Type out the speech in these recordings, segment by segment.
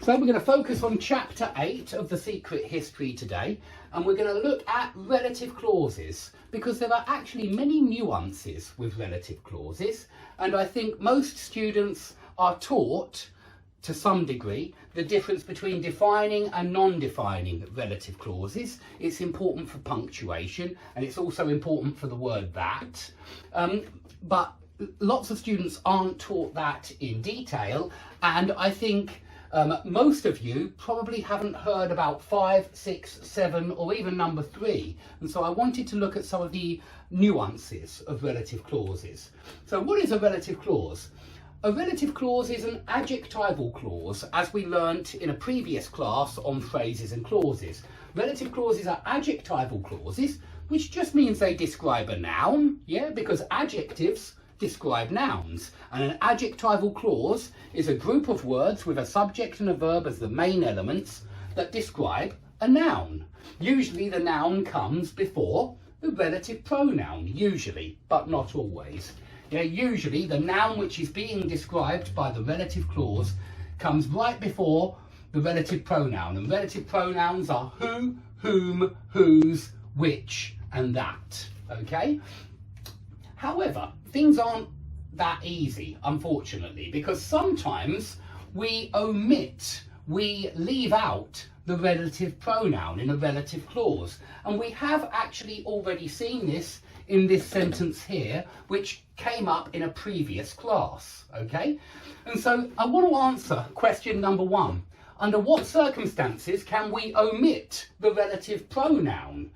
So we're going to focus on chapter 8 of The Secret History today, and we're going to look at relative clauses because there are actually many nuances with relative clauses, and I think most students are taught to some degree the difference between defining and non-defining relative clauses. It's important for punctuation, and it's also important for the word that, but lots of students aren't taught that in detail, and I think most of you probably haven't heard about 5, 6, 7 or even number 3, and so I wanted to look at some of the nuances of relative clauses. So what is a relative clause? A relative clause is an adjectival clause, as we learnt in a previous class on phrases and clauses. Relative clauses are adjectival clauses, which just means they describe a noun, because adjectives describe nouns, and an adjectival clause is a group of words with a subject and a verb as the main elements that describe a noun. Usually the noun comes before the relative pronoun, usually, but not always. Usually the noun which is being described by the relative clause comes right before the relative pronoun, and relative pronouns are who, whom, whose, which and that, okay? However, things aren't that easy, unfortunately, because sometimes we leave out the relative pronoun in a relative clause. And we have actually already seen this in this sentence here, which came up in a previous class, okay? And so I want to answer question number 1. Under what circumstances can we omit the relative pronoun?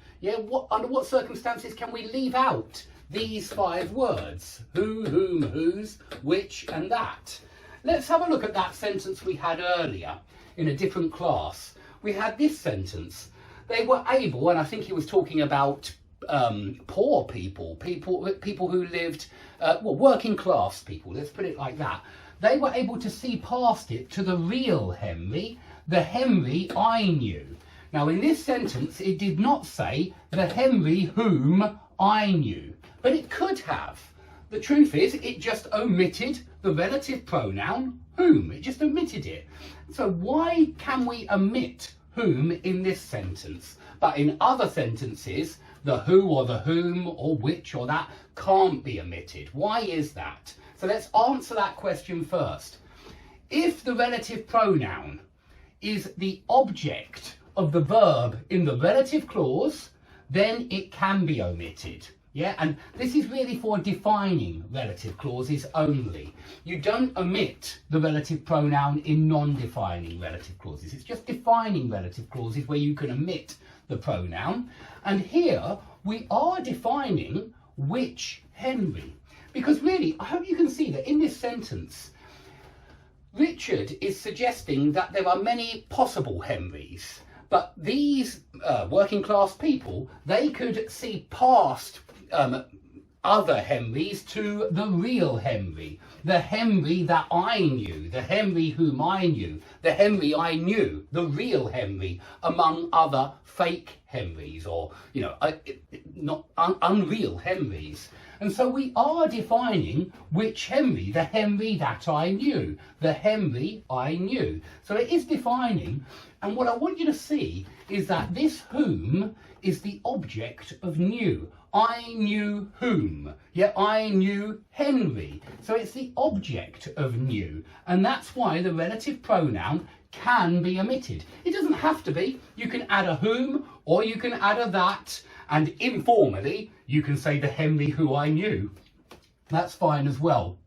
Under what circumstances can we leave out these 5 words? Who, whom, whose, which and that. Let's have a look at that sentence we had earlier in a different class. We had this sentence. They were able, and I think he was talking about poor people who lived, working class people, let's put it like that. They were able to see past it to the real Henry, the Henry I knew. Now in this sentence it did not say the Henry whom I knew, but it could have. The truth is, it just omitted the relative pronoun whom. It just omitted it. So why can we omit whom in this sentence, but in other sentences the who or the whom or which or that can't be omitted? Why is that? So let's answer that question first. If the relative pronoun is the object of the verb in the relative clause, then it can be omitted. And this is really for defining relative clauses only. You don't omit the relative pronoun in non-defining relative clauses. It's just defining relative clauses where you can omit the pronoun. And here we are defining which Henry. Because really, I hope you can see that in this sentence, Richard is suggesting that there are many possible Henrys. But these working class people, they could see past other Henrys to the real Henry, the Henry that I knew, the Henry whom I knew, the Henry I knew, the real Henry, among other fake Henrys or, not unreal Henrys. And so we are defining which Henry, the Henry that I knew, the Henry I knew. So it is defining, and what I want you to see is that this whom is the object of knew. I knew whom, I knew Henry. So it's the object of knew, and that's why the relative pronoun can be omitted. It doesn't have to be. You can add a whom or you can add a that, and informally you can say the Henry who I knew. That's fine as well.